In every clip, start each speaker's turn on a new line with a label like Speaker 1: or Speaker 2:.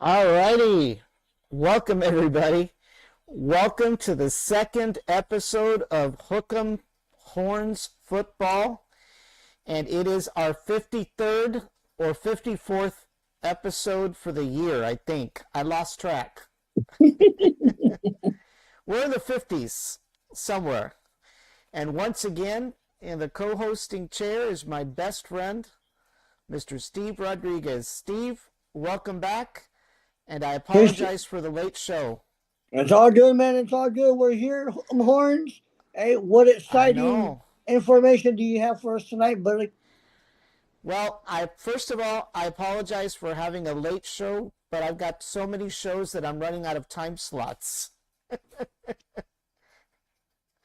Speaker 1: All righty. Welcome, everybody. Welcome to the second episode of Hook'em Horns Football. And it is our 53rd or 54th episode for the year, I think. I lost track. We're in the 50s somewhere. And once again, in the co-hosting chair is my best friend, Mr. Steve Rodriguez. Steve, welcome back. And I apologize for the late show.
Speaker 2: It's all good, man. It's all good. We're here, Horns. Hey, what
Speaker 1: I
Speaker 2: exciting
Speaker 1: know.
Speaker 2: information do you have for us tonight, buddy?
Speaker 1: Well, first of all, I apologize for having a late show, but I've got so many shows that I'm running out of time slots.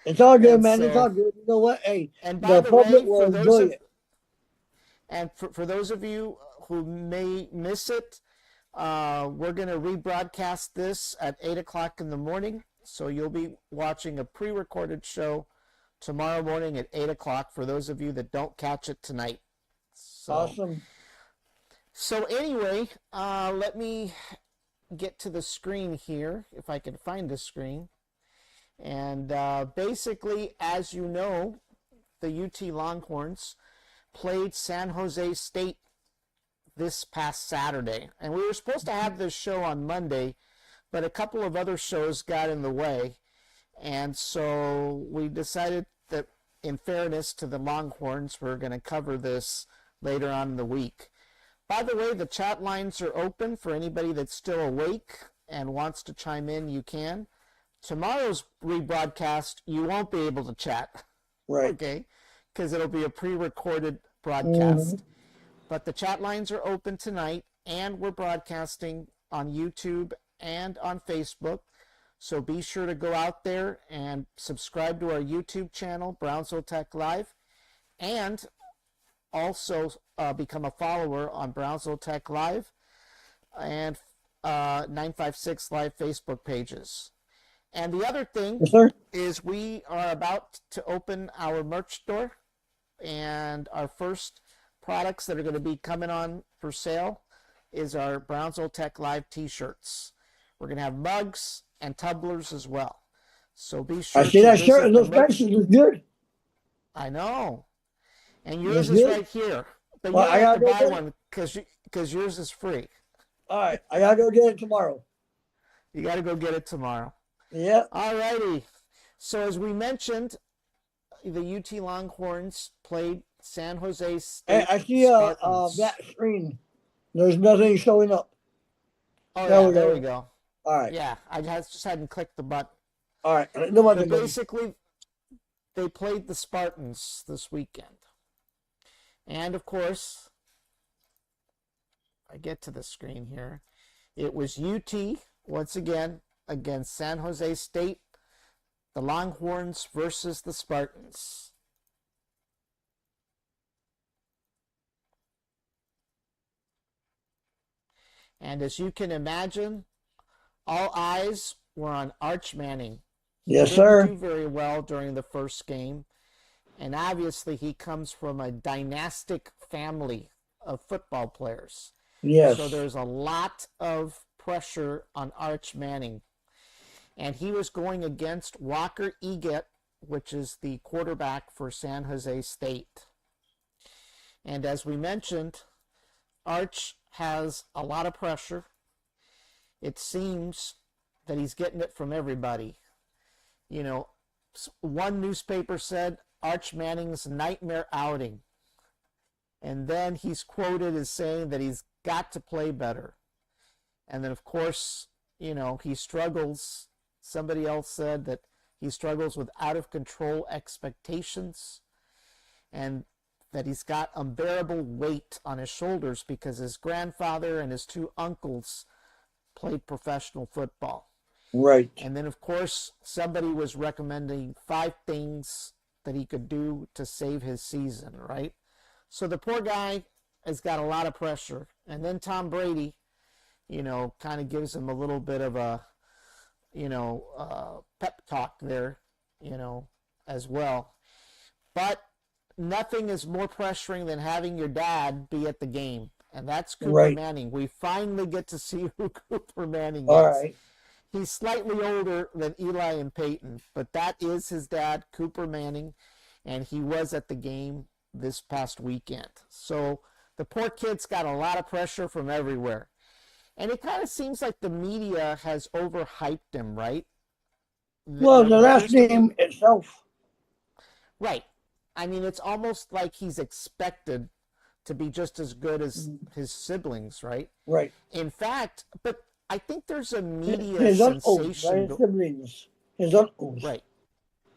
Speaker 2: It's all good,
Speaker 1: And
Speaker 2: man. It's all
Speaker 1: so,
Speaker 2: good. You know what? Hey,
Speaker 1: and by
Speaker 2: the
Speaker 1: the
Speaker 2: public
Speaker 1: way,
Speaker 2: will enjoy it.
Speaker 1: for those of you who may miss it, we're going to rebroadcast this at 8 o'clock in the morning. So you'll be watching a pre-recorded show tomorrow morning at 8 o'clock for those of you that don't catch it tonight.
Speaker 2: Awesome.
Speaker 1: So anyway, let me get to the screen here, if I can find the screen. And basically, as you know, the UT Longhorns played San Jose State this past Saturday. And we were supposed to have this show on Monday, but a couple of other shows got in the way. And so we decided that, in fairness to the Longhorns, we're going to cover this later on in the week. By the way, the chat lines are open for anybody that's still awake and wants to chime in. You can. Tomorrow's rebroadcast, you won't be able to chat.
Speaker 2: Right.
Speaker 1: Okay? Because it'll be a pre-recorded broadcast.
Speaker 2: Mm-hmm.
Speaker 1: But the chat lines are open tonight, and we're broadcasting on YouTube and on Facebook. So be sure to go out there and subscribe to our YouTube channel, Brownsville Tech Live, and also become a follower on Brownsville Tech Live and 956 Live Facebook pages. And the other thing
Speaker 2: Yes, sir.
Speaker 1: is we are about to open our merch store, and our first products that are going to be coming on for sale is our Brownsville Tech Live t-shirts. We're going to have mugs and tumblers as well. So be sure
Speaker 2: I see
Speaker 1: to
Speaker 2: that shirt
Speaker 1: visit
Speaker 2: and
Speaker 1: the
Speaker 2: those
Speaker 1: merch.
Speaker 2: prices look good.
Speaker 1: I know. And
Speaker 2: That's
Speaker 1: yours is
Speaker 2: good.
Speaker 1: right here. But you
Speaker 2: Well,
Speaker 1: don't
Speaker 2: I
Speaker 1: have
Speaker 2: gotta
Speaker 1: to
Speaker 2: go
Speaker 1: buy
Speaker 2: get it.
Speaker 1: one because yours is free.
Speaker 2: All right, I gotta go get it tomorrow.
Speaker 1: You got to go get it tomorrow.
Speaker 2: Yeah.
Speaker 1: All righty. So as we mentioned, the UT Longhorns played San Jose
Speaker 2: Hey,
Speaker 1: State
Speaker 2: I see
Speaker 1: Spartans.
Speaker 2: that screen. There's nothing showing up.
Speaker 1: Oh
Speaker 2: There
Speaker 1: yeah,
Speaker 2: we
Speaker 1: there we
Speaker 2: go.
Speaker 1: go.
Speaker 2: All right.
Speaker 1: Yeah, I just hadn't clicked the button.
Speaker 2: All right. No
Speaker 1: But
Speaker 2: more.
Speaker 1: basically, they played the Spartans this weekend. And of course, I get to the screen here. It was UT, once again, against San Jose State, the Longhorns versus the Spartans. And as you can imagine, all eyes were on Arch Manning. He
Speaker 2: Yes,
Speaker 1: didn't
Speaker 2: sir.
Speaker 1: do very well during the first game. And obviously, he comes from a dynastic family of football players.
Speaker 2: Yes.
Speaker 1: So there's a lot of pressure on Arch Manning. And he was going against Walker Eget, which is the quarterback for San Jose State. And as we mentioned, Arch has a lot of pressure. It seems that he's getting it from everybody. You know, one newspaper said Arch Manning's nightmare outing. And then he's quoted as saying that he's got to play better. And then, of course, you know, he struggles. Somebody else said that he struggles with out of control expectations and that he's got unbearable weight on his shoulders because his grandfather and his two uncles played professional football.
Speaker 2: Right.
Speaker 1: And then, of course, somebody was recommending 5 things that he could do to save his season, right? So the poor guy has got a lot of pressure. And then Tom Brady, you know, kind of gives him a little bit of a, you know, pep talk there, you know, as well. But nothing is more pressuring than having your dad be at the game and that's Cooper
Speaker 2: Right.
Speaker 1: Manning. We finally get to see who Cooper Manning
Speaker 2: All
Speaker 1: is.
Speaker 2: right.
Speaker 1: He's slightly older than Eli and Peyton, but that is his dad, Cooper Manning, and he was at the game this past weekend. So the poor kid's got a lot of pressure from everywhere. And it kind of seems like the media has overhyped him, right?
Speaker 2: Well, the last name itself.
Speaker 1: Right. I mean, it's almost like he's expected to be just as good as his siblings, right?
Speaker 2: Right.
Speaker 1: In fact, but I think there's a media
Speaker 2: His uncles,
Speaker 1: sensation.
Speaker 2: his siblings, his uncles.
Speaker 1: Right.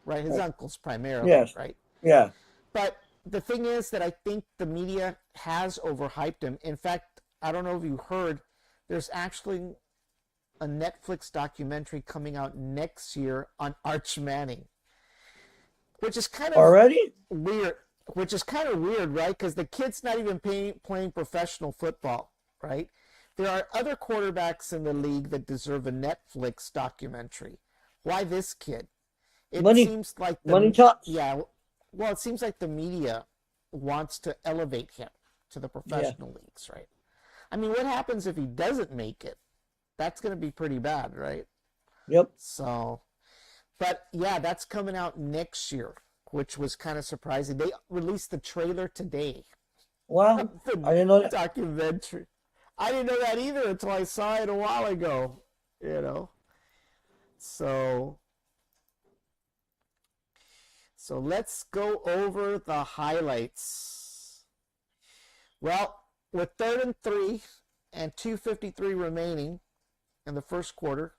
Speaker 1: Right. His uncles primarily.
Speaker 2: Yes.
Speaker 1: Right.
Speaker 2: Yeah.
Speaker 1: But the thing is that I think the media has overhyped him. In fact, I don't know if you heard, there's actually a Netflix documentary coming out next year on Arch Manning, which is kind of
Speaker 2: Already?
Speaker 1: weird. Which is kind of weird, right? Because the kid's not even playing professional football, right? There are other quarterbacks in the league that deserve a Netflix documentary. Why this kid? It
Speaker 2: Money.
Speaker 1: seems like
Speaker 2: Money talks.
Speaker 1: Yeah. Well, it seems like the media wants to elevate him to the professional leagues, right? I mean, what happens if he doesn't make it? That's going to be pretty bad, right?
Speaker 2: Yep.
Speaker 1: So, but yeah, that's coming out next year, which was kind of surprising. They released the trailer today.
Speaker 2: Wow.
Speaker 1: The
Speaker 2: I didn't know that.
Speaker 1: documentary. I didn't know that either until I saw it a while ago, you know. So let's go over the highlights. Well, with 3rd and 3 and 2:53 remaining in the first quarter,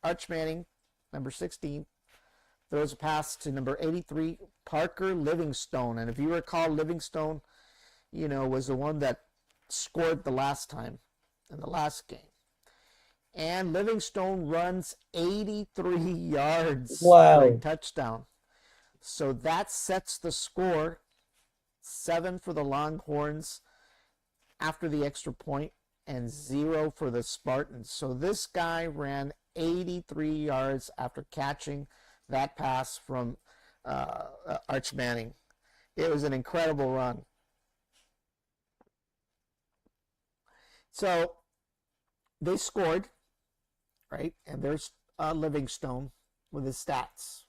Speaker 1: Arch Manning, number 16, throws a pass to number 83, Parker Livingstone. And if you recall, Livingstone, was the one that scored the last time in the last game. And Livingstone runs 83 yards
Speaker 2: Wow.
Speaker 1: for a touchdown. So that sets the score, 7 for the Longhorns after the extra point and 0 for the Spartans. So this guy ran 83 yards after catching that pass from Arch Manning. It was an incredible run. So they scored, right? And there's Livingstone with his stats.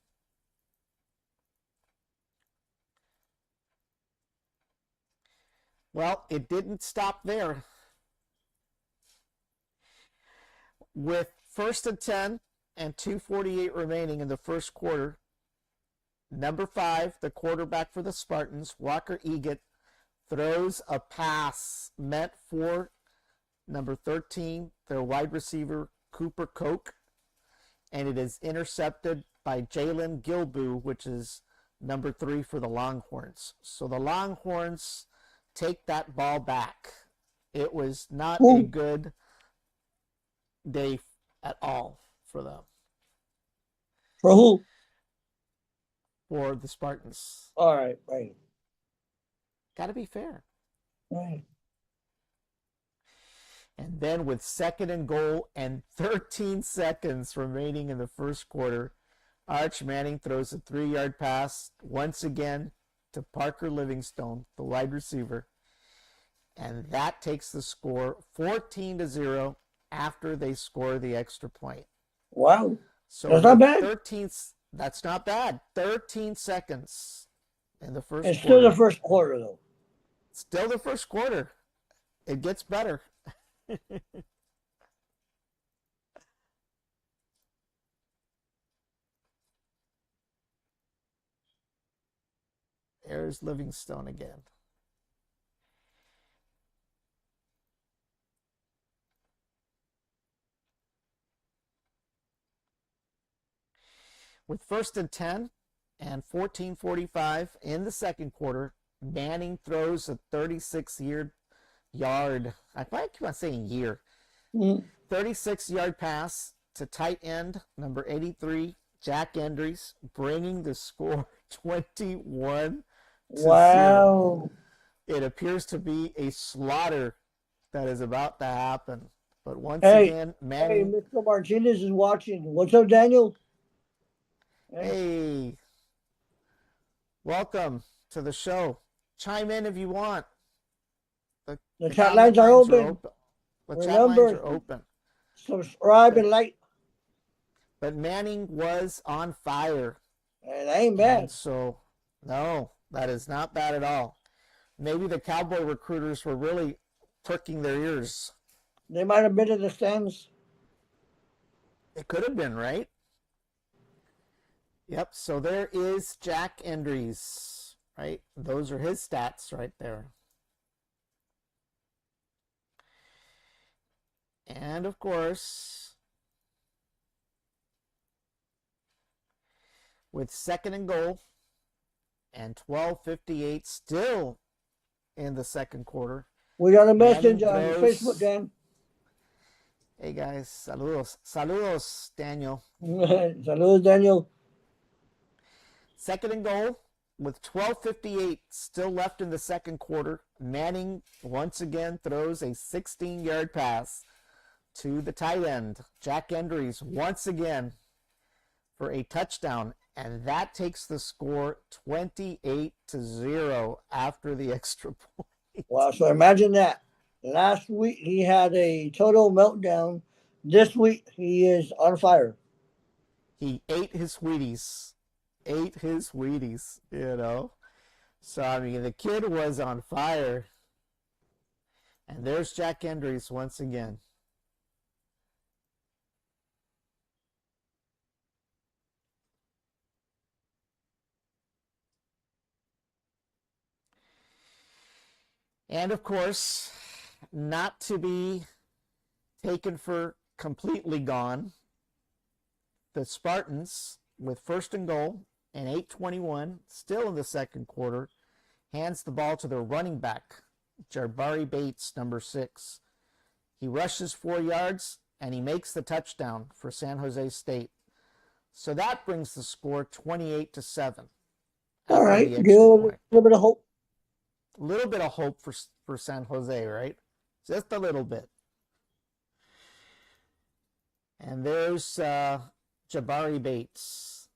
Speaker 1: Well, it didn't stop there. With 1st and 10 and 2:48 remaining in the first quarter, number 5, the quarterback for the Spartans, Walker Eget, throws a pass meant for number 13, their wide receiver, Cooper Koch, and it is intercepted by Jalen Gilboo, which is number 3 for the Longhorns. So the Longhorns take that ball back. It was not a good day at all for them.
Speaker 2: For who?
Speaker 1: For the Spartans.
Speaker 2: All right. Right.
Speaker 1: Got to be fair.
Speaker 2: Right.
Speaker 1: And then with 2nd and goal and 13 seconds remaining in the first quarter, Arch Manning throws a 3-yard pass once again to Parker Livingstone, the wide receiver. And that takes the score 14-0 after they score the extra point.
Speaker 2: Wow.
Speaker 1: So
Speaker 2: that's not bad.
Speaker 1: 13, that's not bad. 13 seconds in the first
Speaker 2: It's
Speaker 1: quarter.
Speaker 2: still the first quarter, though.
Speaker 1: Still the first quarter. It gets better. There's Livingstone again. With 1st and 10 and 14:45 in the second quarter, Manning throws a 36-yard, I keep on saying year, 36-yard pass to tight end number 83, Jack Endries, bringing the score 21-0.
Speaker 2: Wow.
Speaker 1: It appears to be a slaughter that is about to happen. But once
Speaker 2: Hey,
Speaker 1: again, Manning.
Speaker 2: Hey, Mr. Martinez is watching. What's up, Daniel?
Speaker 1: Hey, welcome to the show. Chime in if you want.
Speaker 2: The
Speaker 1: the
Speaker 2: chat
Speaker 1: comment
Speaker 2: lines are
Speaker 1: lines
Speaker 2: open.
Speaker 1: The chat lines
Speaker 2: Remember,
Speaker 1: are open.
Speaker 2: subscribe and like.
Speaker 1: But Manning was on fire.
Speaker 2: And that ain't
Speaker 1: And
Speaker 2: bad.
Speaker 1: so, no, that is not bad at all. Maybe the Cowboy recruiters were really perking their ears.
Speaker 2: They might have been in the stands.
Speaker 1: It could have been, right? Yep, so there is Jack Endries, right? Those are his stats right there. And of course, with 2nd and goal and 12:58 still in the second quarter.
Speaker 2: We got a message
Speaker 1: Manning
Speaker 2: on
Speaker 1: throws.
Speaker 2: Facebook, Dan.
Speaker 1: Hey guys, saludos. Saludos, Daniel.
Speaker 2: Saludos, Daniel.
Speaker 1: 2nd and goal with 12:58 still left in the second quarter. Manning once again throws a 16-yard pass to the tight end, Jack Endries, once again for a touchdown. And that takes the score 28-0 after the extra point.
Speaker 2: Wow, so imagine that. Last week he had a total meltdown. This week he is on fire.
Speaker 1: He ate his Wheaties. You know. So, I mean, the kid was on fire. And there's Jack Endries once again. And of course, not to be taken for completely gone, the Spartans, with 1st and goal and 8:21, still in the second quarter, hands the ball to their running back, Jabari Bates, number 6. He rushes 4 yards and he makes the touchdown for San Jose State. So that brings the score 28-7.
Speaker 2: All right,
Speaker 1: The
Speaker 2: give a
Speaker 1: extra point.
Speaker 2: little bit of hope.
Speaker 1: A little bit of hope for San Jose, right? Just a little bit. And there's Jabari Bates.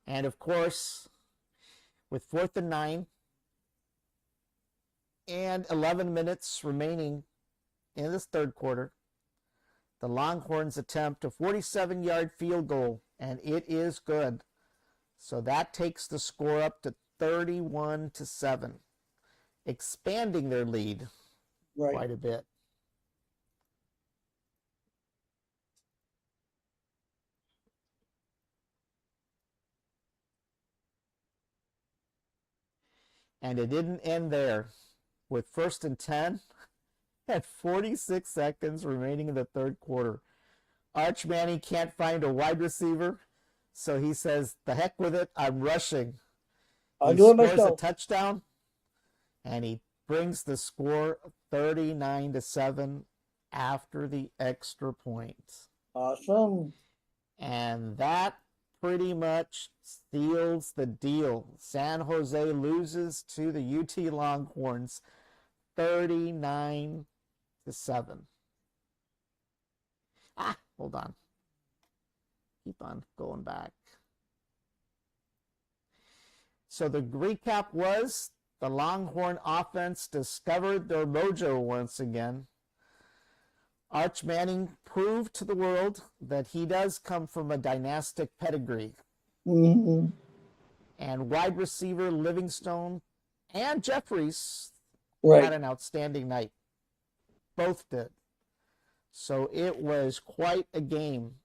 Speaker 1: And of course, with 4th and 9 and 11 minutes remaining in this third quarter, the Longhorns attempt a 47-yard field goal, and it is good. So that takes the score up to 31-7, expanding their lead quite a bit. And it didn't end there. With 1st and 10 and 46 seconds remaining in the third quarter, Arch Manning can't find a wide receiver, so he says, the heck with it, I'm rushing.
Speaker 2: I'll do it myself.
Speaker 1: He scores a touchdown, and he brings the score 39-7 after the extra point.
Speaker 2: Awesome.
Speaker 1: And that pretty much seals the deal. San Jose loses to the UT Longhorns 39-7. Hold on. Keep on going back. So the recap was the Longhorn offense discovered their mojo once again. Arch Manning proved to the world that he does come from a dynastic pedigree.
Speaker 2: Mm-hmm.
Speaker 1: And wide receiver Livingstone and Jeffries had an outstanding night. Both did. So it was quite a game.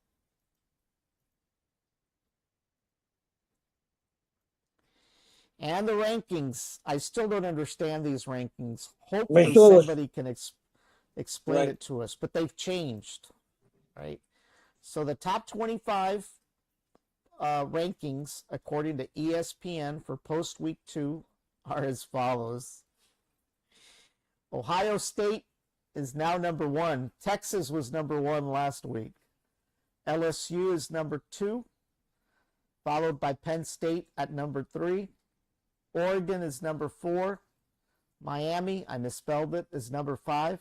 Speaker 1: And the rankings, I still don't understand these rankings. Hopefully somebody can explain it to us, but they've changed, right? So the top 25 rankings, according to ESPN for post-week 2, are as follows. Ohio State is now number 1. Texas was number 1 last week. LSU is number 2, followed by Penn State at number 3. Oregon is number 4. Miami, I misspelled it, is number 5.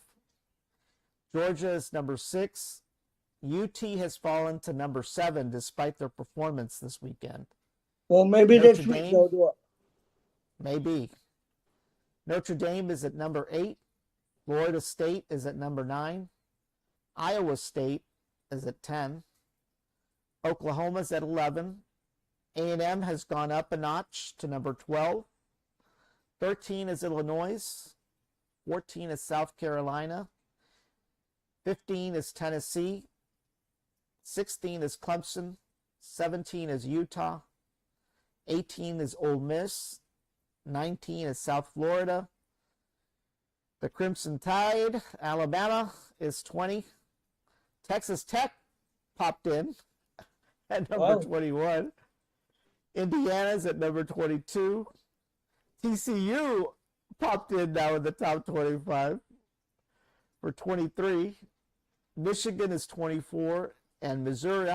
Speaker 1: Georgia is number 6. UT has fallen to number 7 despite their performance this weekend.
Speaker 2: Well, maybe
Speaker 1: Notre
Speaker 2: this week
Speaker 1: Dame?
Speaker 2: they'll do it.
Speaker 1: Maybe. Notre Dame is at number 8. Florida State is at number 9. Iowa State is at 10. Oklahoma's at 11. A&M has gone up a notch to number 12. 13 is Illinois. 14 is South Carolina. 15 is Tennessee. 16 is Clemson. 17 is Utah. 18 is Ole Miss. 19 is South Florida. The Crimson Tide, Alabama, is 20. Texas Tech popped in at number 21. Indiana's at number 22. TCU popped in now in the top 25 for 23. Michigan is 24, and Missouri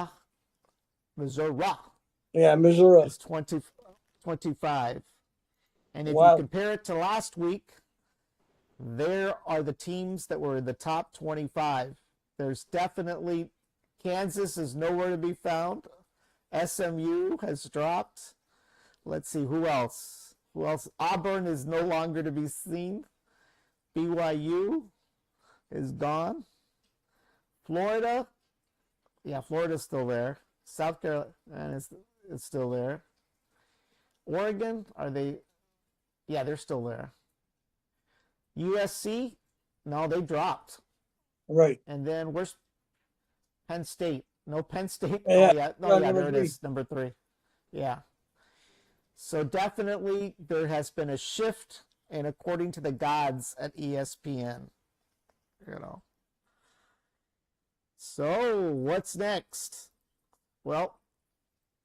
Speaker 2: Yeah, Missouri.
Speaker 1: is 25. And if
Speaker 2: Wow.
Speaker 1: you compare it to last week, there are the teams that were in the top 25. There's definitely Kansas is nowhere to be found. SMU has dropped. Let's see, who else? Who else? Auburn is no longer to be seen. BYU is gone. Florida, yeah, Florida's still there. South Carolina is still there. Oregon, are they? Yeah, they're still there. USC, no, they dropped.
Speaker 2: Right.
Speaker 1: And then where's Penn State? No, Penn State.
Speaker 2: Yeah,
Speaker 1: Oh, yeah. Oh, yeah,
Speaker 2: number
Speaker 1: there it
Speaker 2: 3.
Speaker 1: is, number 3. Yeah. So definitely there has been a shift, and according to the gods at ESPN, you know. So what's next? Well,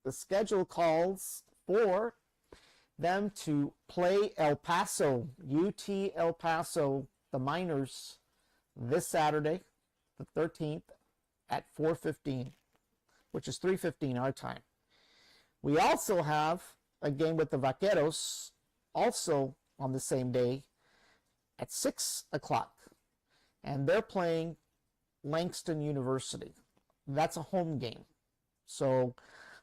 Speaker 1: the schedule calls for them to play El Paso, UT El Paso, the Miners, this Saturday, the 13th, at 4:15, which is 3:15 our time. We also have a game with the Vaqueros, also on the same day, at 6 o'clock, and they're playing Langston University. That's a home game. So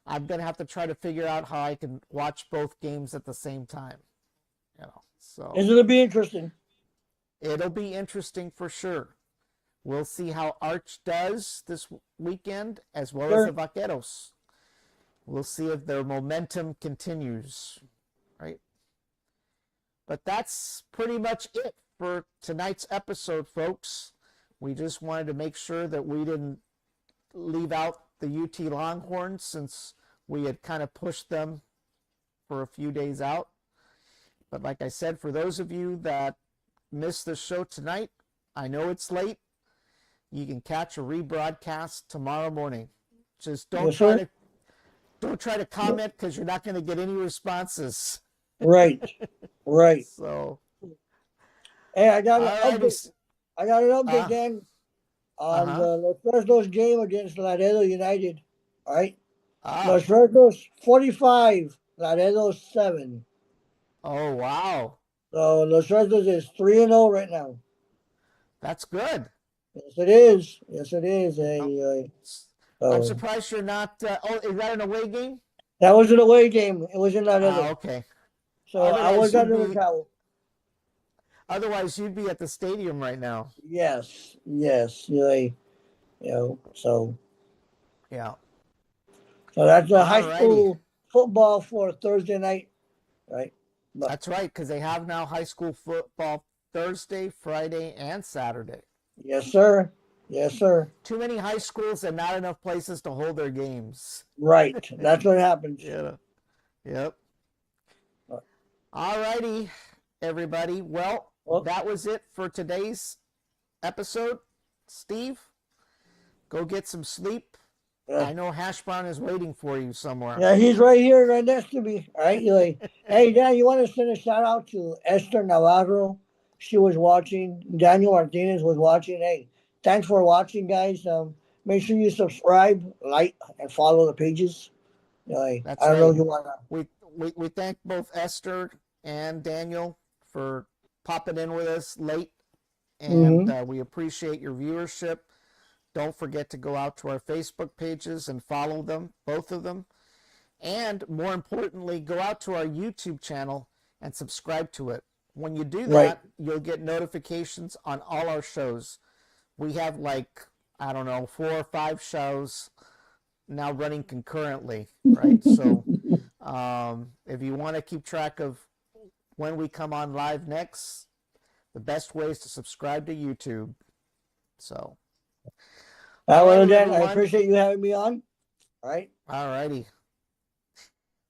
Speaker 1: I'm going to have to try to figure out how I can watch both games at the same time. You know, so
Speaker 2: It'll be interesting.
Speaker 1: it'll be interesting for sure. We'll see how Arch does this weekend, as well as
Speaker 2: Sure.
Speaker 1: the Vaqueros. We'll see if their momentum continues, right? But that's pretty much it for tonight's episode, folks. We just wanted to make sure that we didn't leave out the UT Longhorns, since we had kind of pushed them for a few days out. But like I said, for those of you that missed the show tonight, I know it's late. You can catch a rebroadcast tomorrow morning. Just don't
Speaker 2: Yes, sir.
Speaker 1: try to comment, because you're not going to get any responses.
Speaker 2: Right. Right.
Speaker 1: So,
Speaker 2: Hey, I got an
Speaker 1: alrighty.
Speaker 2: update. I got an update,
Speaker 1: Uh,
Speaker 2: Dan, on
Speaker 1: uh-huh.
Speaker 2: the Los Fresnos game against Laredo United. All right.
Speaker 1: Ah,
Speaker 2: Los Fresnos 45, Laredo 7.
Speaker 1: oh, wow.
Speaker 2: So Los Fresnos is 3-0 right now.
Speaker 1: That's good.
Speaker 2: Yes, it is. Yes, it is.
Speaker 1: I'm
Speaker 2: So
Speaker 1: surprised you're not. Oh, is that an away game?
Speaker 2: that was an away game. It was in Laredo.
Speaker 1: Ah, okay.
Speaker 2: So I
Speaker 1: otherwise
Speaker 2: was
Speaker 1: you'd
Speaker 2: under the
Speaker 1: be-
Speaker 2: towel.
Speaker 1: Otherwise, you'd be at the stadium right now.
Speaker 2: Yes. Yes. So
Speaker 1: Yeah.
Speaker 2: that's a high
Speaker 1: Alrighty.
Speaker 2: school football for Thursday night, right?
Speaker 1: That's right, because they have now high school football Thursday, Friday, and Saturday.
Speaker 2: Yes, sir. Yes, sir.
Speaker 1: Too many high schools and not enough places to hold their games.
Speaker 2: Right. That's what happens.
Speaker 1: Yeah. Yep.
Speaker 2: Uh,
Speaker 1: Alrighty, everybody. Well,
Speaker 2: Well-
Speaker 1: that was it for today's episode. Steve, go get some sleep.
Speaker 2: Yeah.
Speaker 1: I know Hash Brown is waiting for you somewhere.
Speaker 2: Yeah, he's right here, right next to me. All right. Hey, Dan, you want to send a shout out to Esther Navarro? She was watching. Daniel Martinez was watching. Hey, thanks for watching, guys. Make sure you subscribe, like, and follow the pages.
Speaker 1: That's
Speaker 2: I don't know
Speaker 1: right.
Speaker 2: if you want to.
Speaker 1: We thank both Esther and Daniel for popping in with us late, and we appreciate your viewership. Don't forget to go out to our Facebook pages and follow them, both of them. And more importantly, go out to our YouTube channel and subscribe to it. When you do that,
Speaker 2: Right.
Speaker 1: you'll get notifications on all our shows. We have like, I don't know, 4 or 5 shows now running concurrently, right? So if you want to keep track of when we come on live next, the best way is to subscribe to YouTube. So,
Speaker 2: Well,
Speaker 1: Alrighty,
Speaker 2: Dan, I
Speaker 1: everyone.
Speaker 2: appreciate you having me on. All right.
Speaker 1: alrighty.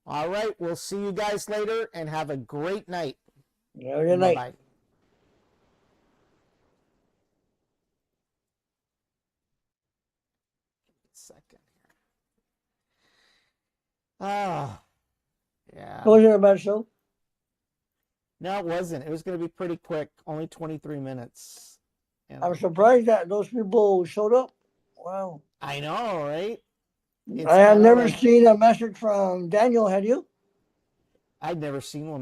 Speaker 1: All right, we'll see you guys later and have a great night.
Speaker 2: Have a good night.
Speaker 1: Bye-bye. Second here. Ah, yeah.
Speaker 2: Was it a bad show?
Speaker 1: No, it wasn't. It was going to be pretty quick, only 23 minutes. You know.
Speaker 2: I'm surprised that those people showed up. Wow.
Speaker 1: I know, right? It's
Speaker 2: I have
Speaker 1: kinda
Speaker 2: never
Speaker 1: like-
Speaker 2: seen a message from Daniel, had you?
Speaker 1: I'd never seen one